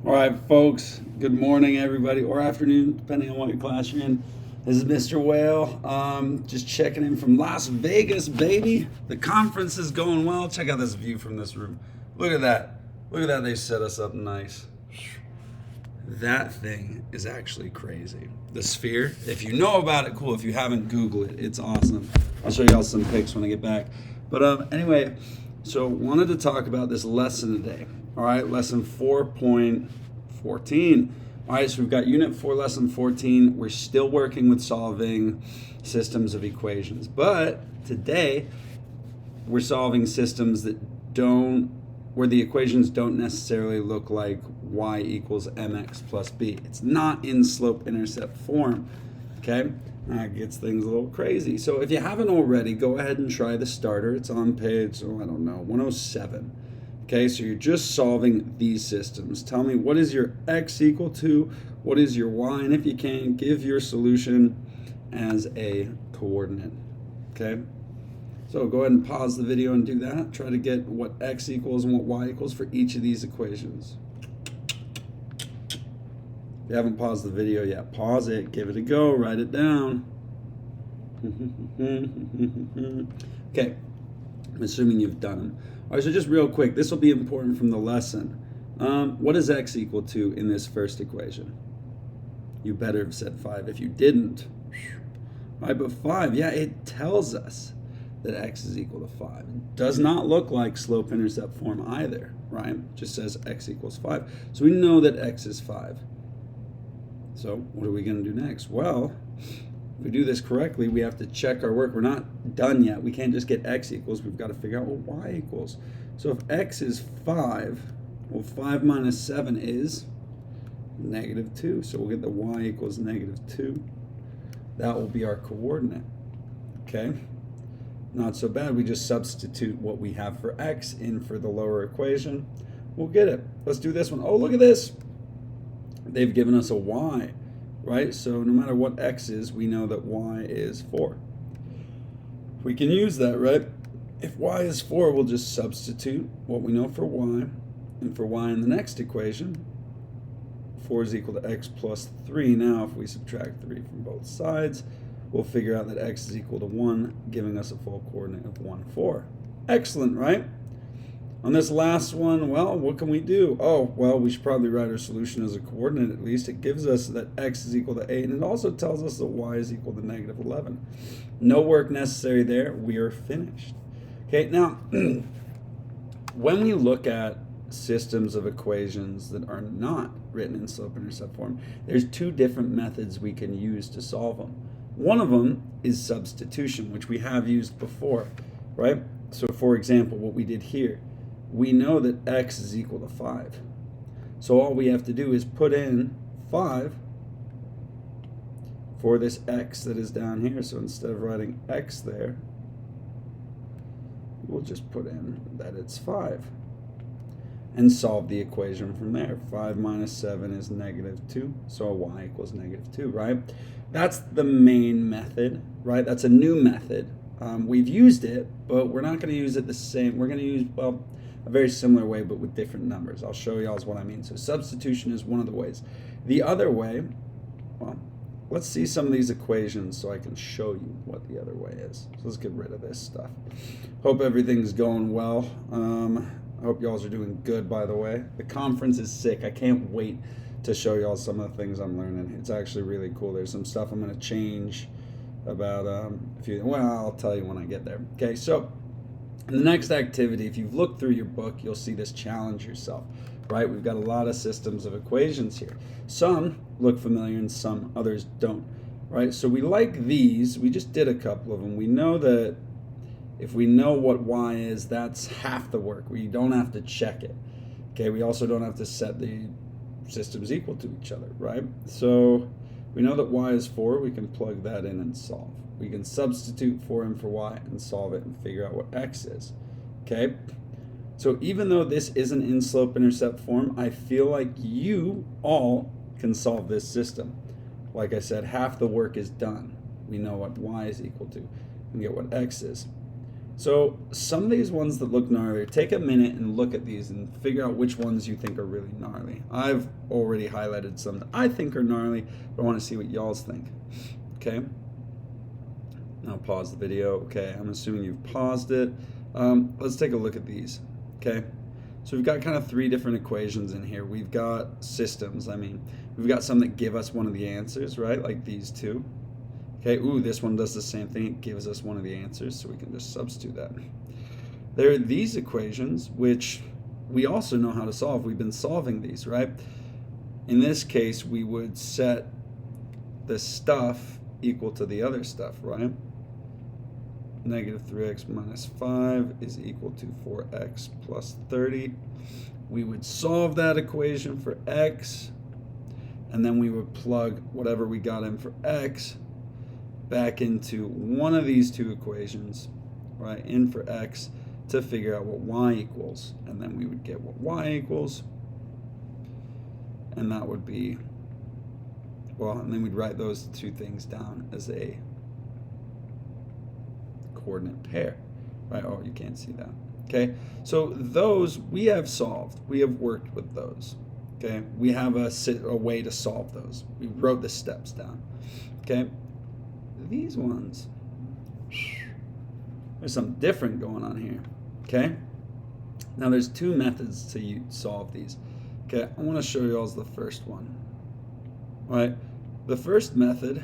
All right, folks. Good morning, everybody, or afternoon, depending on what your class you're in. This is Mr. Whale. Just checking in from Las Vegas, baby. The conference is going well. Check out this view from this room. Look at that. Look at that. They set us up nice. That thing is actually crazy. The Sphere. If you know about it, cool. If you haven't, Google it. It's awesome. I'll show y'all some pics when I get back. But anyway, so wanted to talk about this lesson today. All right, lesson 4.14. All right, so we've got unit 4, lesson 14. We're still working with solving systems of equations. But today, we're solving systems where the equations don't necessarily look like y equals mx plus b. It's not in slope-intercept form, okay? That gets things a little crazy. So if you haven't already, go ahead and try the starter. It's on page, 107. Okay, so you're just solving these systems. Tell me, what is your x equal to? What is your y? And if you can, give your solution as a coordinate, okay? So go ahead and pause the video and do that. Try to get what x equals and what y equals for each of these equations. If you haven't paused the video yet, pause it, give it a go, write it down. Okay, I'm assuming you've done them. All right, so just real quick, this will be important from the lesson. What is x equal to in this first equation? You better have said 5. If you didn't, all right, but 5, yeah, it tells us that x is equal to 5. It does not look like slope-intercept form either, right? It just says x equals 5. So we know that x is 5. So what are we going to do next? Well, if we do this correctly, we have to check our work. We're not done yet. We can't just get x equals. We've got to figure out what y equals. So if x is 5, well, 5 minus 7 is -2. So we'll get the y equals -2. That will be our coordinate, okay? Not so bad. We just substitute what we have for x in for the lower equation. We'll get it. Let's do this one. Oh, look at this. They've given us a y, right? So no matter what x is, we know that y is 4. We can use that, right? If y is 4, we'll just substitute what we know for y. And for y in the next equation, 4 is equal to x plus 3. Now, if we subtract 3 from both sides, we'll figure out that x is equal to 1, giving us a full coordinate of 1, 4. Excellent, right? On this last one, well, what can we do? Oh, well, we should probably write our solution as a coordinate at least. It gives us that x is equal to 8, and it also tells us that y is equal to -11. No work necessary there. We are finished. Okay, now, when we look at systems of equations that are not written in slope-intercept form, there's 2 different methods we can use to solve them. One of them is substitution, which we have used before, right? So, for example, what we did here, we know that x is equal to 5. So all we have to do is put in 5 for this x that is down here. So instead of writing x there, we'll just put in that it's 5 and solve the equation from there. 5 minus 7 is -2, so y equals -2, right? That's the main method, right? That's a new method. We've used it, but we're not going to use it the same. We're going to use, well, a very similar way, but with different numbers. I'll show y'all what I mean. So substitution is one of the ways. The other way, well, let's see some of these equations so I can show you what the other way is. So let's get rid of this stuff. Hope everything's going well. I hope y'all are doing good, by the way. The conference is sick. I can't wait to show y'all some of the things I'm learning. It's actually really cool. There's some stuff I'm going to change about well, I'll tell you when I get there. Okay, so in the next activity, if you've looked through your book, you'll see this challenge yourself, right? We've got a lot of systems of equations here. Some look familiar and some others don't, right? So we like these. We just did a couple of them. We know that if we know what y is, that's half the work. We don't have to check it. Okay, we also don't have to set the systems equal to each other, right? So we know that y is 4. We can plug that in and solve. We can substitute 4 in for y and solve it and figure out what x is, okay? So even though this isn't in slope-intercept form, I feel like you all can solve this system. Like I said, half the work is done. We know what y is equal to and get what x is. So some of these ones that look gnarly, take a minute and look at these and figure out which ones you think are really gnarly. I've already highlighted some that I think are gnarly, but I want to see what y'all's think. Okay. Now pause the video. Okay, I'm assuming you've paused it. Let's take a look at these. Okay. So we've got kind of three different equations in here. We've got systems. We've got some that give us one of the answers, right? Like these two. Okay, ooh, this one does the same thing. It gives us one of the answers, so we can just substitute that. There are these equations, which we also know how to solve. We've been solving these, right? In this case, we would set the stuff equal to the other stuff, right? Negative 3x minus 5 is equal to 4x plus 30. We would solve that equation for x, and then we would plug whatever we got in for x back into one of these two equations, right, in for x, to figure out what y equals. And then we would get what y equals, and that would be, well, and then we'd write those two things down as a coordinate pair, right? Oh, you can't see that. Okay, so those we have solved. We have worked with those. Okay, we have a way to solve those. We wrote the steps down. Okay, these ones, there's something different going on here. Okay, now there's two methods to solve these. Okay, I want to show you all the first one. All right, the first method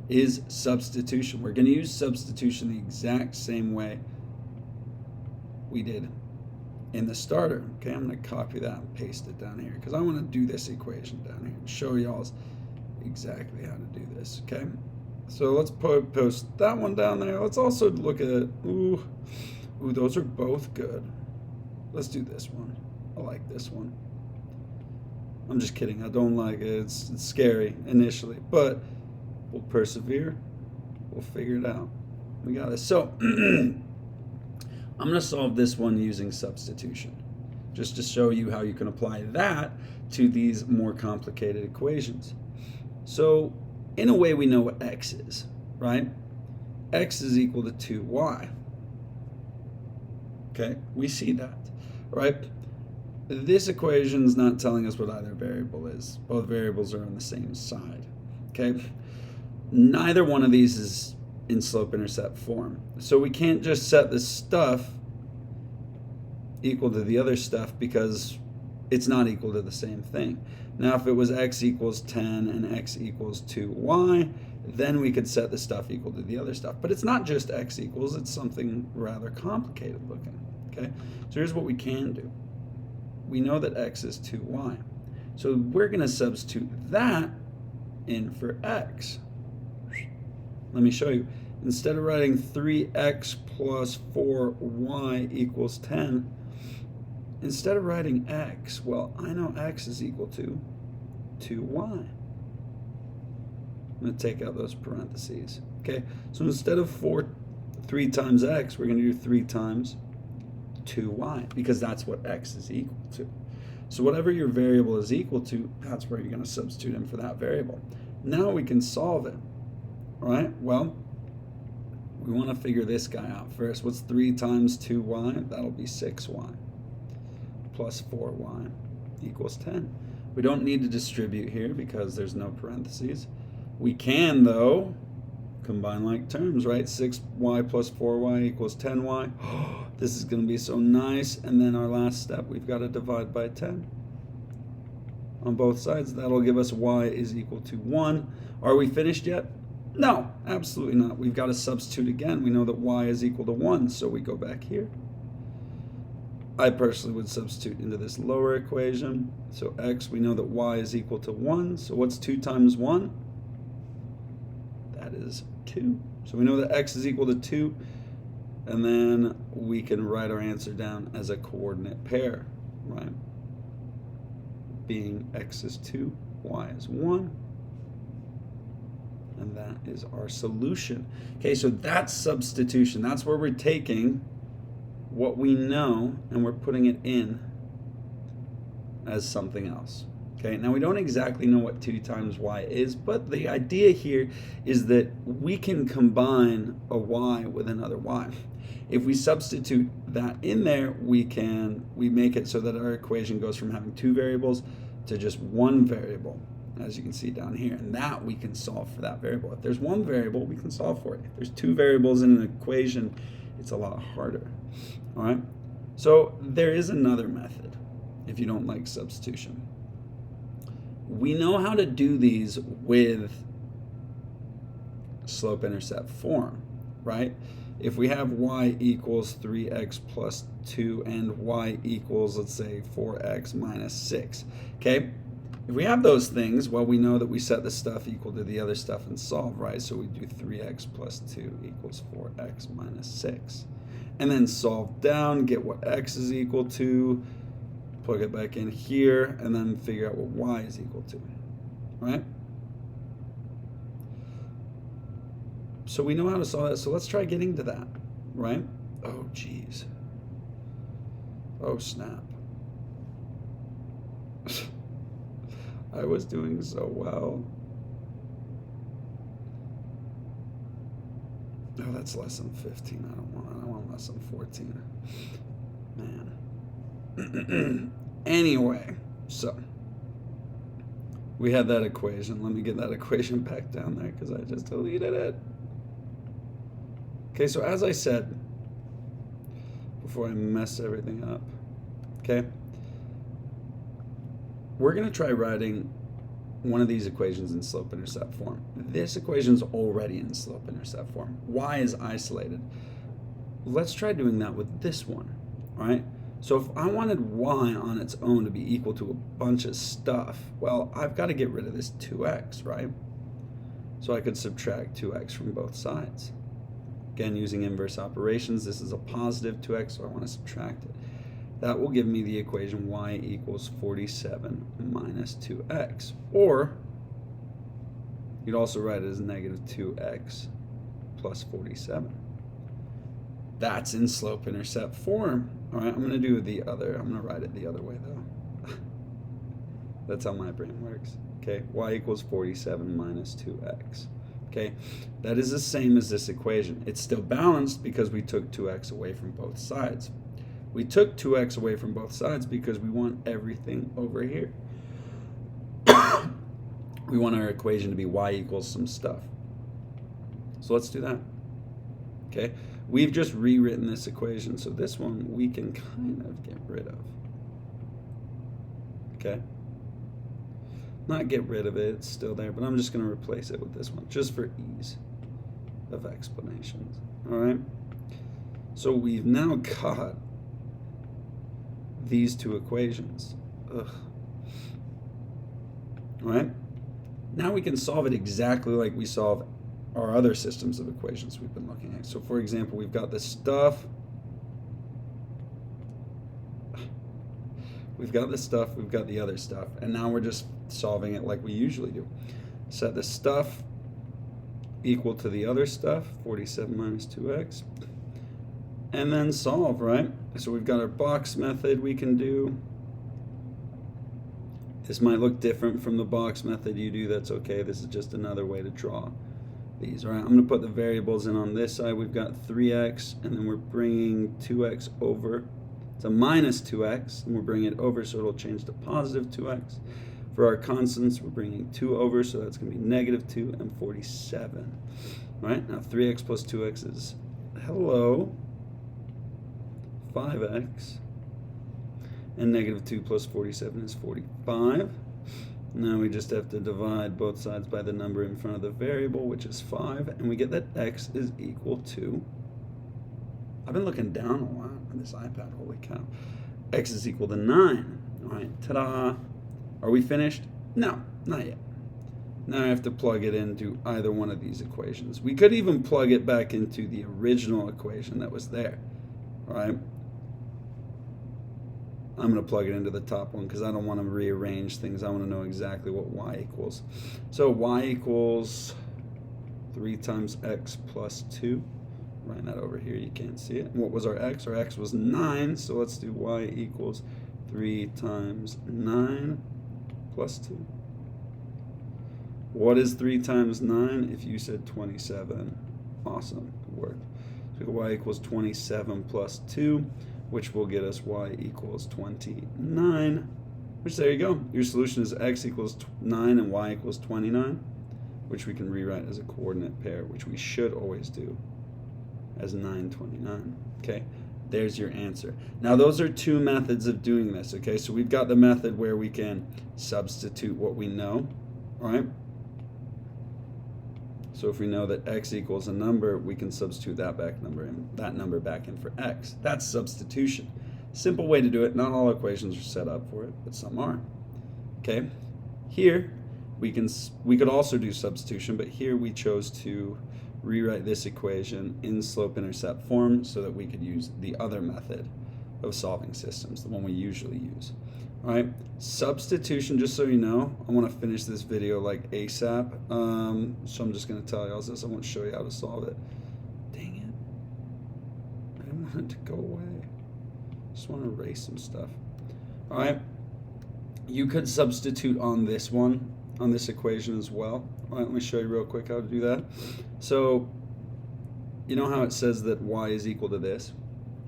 is substitution. We're going to use substitution the exact same way we did in the starter. Okay, I'm going to copy that and paste it down here because I want to do this equation down here and show y'all exactly how to do this. Okay, so let's post that one down there. Let's also look at, ooh, those are both good. Let's do this one. I like this one. I'm just kidding. I don't like it. It's scary initially, but we'll persevere. We'll figure it out. We got this. So I'm going to solve this one using substitution, just to show you how you can apply that to these more complicated equations. So in a way, we know what x is, right? X is equal to 2y. Okay, we see that, right? This equation is not telling us what either variable is. Both variables are on the same side. Okay, neither one of these is in slope-intercept form. So we can't just set this stuff equal to the other stuff because it's not equal to the same thing. Now, if it was x equals 10 and x equals 2y, then we could set the stuff equal to the other stuff. But it's not just x equals, it's something rather complicated looking. Okay, so here's what we can do. We know that x is 2y. So we're going to substitute that in for x. Let me show you. Instead of writing 3x plus 4y equals 10, instead of writing x, well, I know x is equal to 2y. I'm going to take out those parentheses. Okay, so instead of 3 times x, we're going to do 3 times 2y, because that's what x is equal to. So whatever your variable is equal to, that's where you're going to substitute in for that variable. Now we can solve it. All right, well, we want to figure this guy out first. What's 3 times 2y? That'll be 6y plus 4y equals 10. We don't need to distribute here because there's no parentheses. We can, though, combine like terms, right? 6y plus 4y equals 10y. This is going to be so nice. And then our last step, we've got to divide by 10 on both sides. That'll give us y is equal to 1. Are we finished yet? No, absolutely not. We've got to substitute again. We know that y is equal to 1, so we go back here. I personally would substitute into this lower equation. So x, we know that y is equal to 1. So what's 2 times 1? That is 2. So we know that x is equal to 2. And then we can write our answer down as a coordinate pair, right? Being x is 2, y is 1. And that is our solution. Okay, so that's substitution. That's where we're taking what we know and we're putting it in as something else. Okay, now we don't exactly know what 2 times y is, but the idea here is that we can combine a y with another y. If we substitute that in there, we make it so that our equation goes from having 2 variables to just 1 variable, as you can see down here, and that we can solve for that variable. If there's 1 variable, we can solve for it. If there's 2 variables in an equation, it's a lot harder. All right, so there is another method if you don't like substitution. We know how to do these with slope-intercept form, right? If we have y equals 3x plus 2 and y equals, let's say, 4x minus 6, okay? If we have those things, well, we know that we set the stuff equal to the other stuff and solve, right? So we do 3x plus 2 equals 4x minus 6. And then solve down, get what x is equal to, plug it back in here, and then figure out what y is equal to, right? So we know how to solve that, so let's try getting to that, right? Oh, geez. Oh, snap. I was doing so well. Oh, that's less than 15. I want less than 14. Man. Anyway, so we had that equation. Let me get that equation back down there because I just deleted it. Okay, so as I said before I mess everything up, okay, we're going to try writing one of these equations in slope-intercept form. This equation's already in slope-intercept form. Y is isolated. Let's try doing that with this one, all right? So if I wanted y on its own to be equal to a bunch of stuff, well, I've got to get rid of this 2x, right? So I could subtract 2x from both sides. Again, using inverse operations, this is a positive 2x, so I want to subtract it. That will give me the equation y equals 47 minus 2x. Or you'd also write it as negative 2x plus 47. That's in slope-intercept form. All right, I'm going to do the other. I'm going to write it the other way, though. That's how my brain works. Okay, y equals 47 minus 2x. Okay, that is the same as this equation. It's still balanced because we took 2x away from both sides. We took 2x away from both sides because we want everything over here. We want our equation to be y equals some stuff. So let's do that. Okay, we've just rewritten this equation, so this one we can kind of get rid of. Okay, not get rid of it, it's still there, but I'm just going to replace it with this one just for ease of explanations. All right, so we've now got these two equations. Ugh. All right, now we can solve it exactly like we solve our other systems of equations we've been looking at. So for example, we've got this stuff, we've got the other stuff, and now we're just solving it like we usually do. Set the stuff equal to the other stuff, 47 minus 2x, and then solve, right? So we've got our box method we can do. This might look different from the box method you do, that's okay. This is just another way to draw these. All right, I'm going to put the variables in on this side. We've got 3x, and then we're bringing 2x over. It's a minus 2x, and we're bringing it over, so it'll change to positive 2x. For our constants, we're bringing 2 over, so that's going to be negative 2 and 47. All right, now 3x plus 2x is, hello, 5x. And negative 2 plus 47 is 45. Now we just have to divide both sides by the number in front of the variable, which is 5, and we get that x is equal to, I've been looking down a lot on this iPad, holy cow, x is equal to 9. All right, ta-da. Are we finished? No, not yet. Now I have to plug it into either one of these equations. We could even plug it back into the original equation that was there, all right? I'm going to plug it into the top one because I don't want to rearrange things. I want to know exactly what y equals. So y equals 3 times x plus 2. Write that over here. You can't see it. And what was our x? Our x was 9. So let's do y equals 3 times 9 plus 2. What is 3 times 9? If you said 27, awesome, good work. So y equals 27 plus 2, which will get us y equals 29, which there you go. Your solution is x equals 9 and y equals 29, which we can rewrite as a coordinate pair, which we should always do as 9, 29, okay? There's your answer. Now those are 2 methods of doing this, okay? So we've got the method where we can substitute what we know, all right? So if we know that x equals a number, we can substitute that number back in for x. That's substitution. Simple way to do it. Not all equations are set up for it, but some are. Okay. Here we could also do substitution, but here we chose to rewrite this equation in slope-intercept form so that we could use the other method of solving systems, the one we usually use. All right, substitution, just so you know, I want to finish this video like ASAP, so I'm just going to tell you all this. I won't show you how to solve it. Dang it. I didn't want it to go away. Just want to erase some stuff. All right, you could substitute on this one, on this equation as well. All right, let me show you real quick how to do that. So, you know how it says that y is equal to this?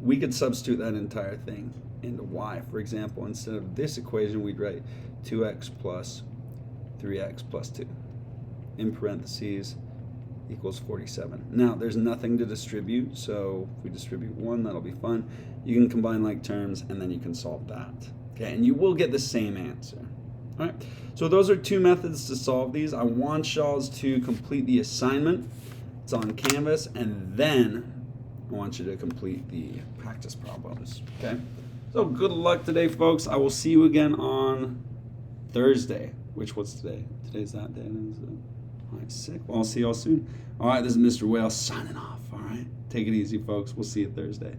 We could substitute that entire thing into y. For example, instead of this equation, we'd write 2x plus 3x plus 2 in parentheses equals 47. Now, there's nothing to distribute, so if we distribute 1, that'll be fine. You can combine like terms, and then you can solve that. Okay, and you will get the same answer. All right, so those are 2 methods to solve these. I want y'all to complete the assignment. It's on Canvas, and then I want you to complete the practice problems, okay? So good luck today, folks. I will see you again on Thursday, what's today? Today's that day. All right, sick. Well, I'll see y'all soon. All right, this is Mr. Whale signing off, all right? Take it easy, folks. We'll see you Thursday.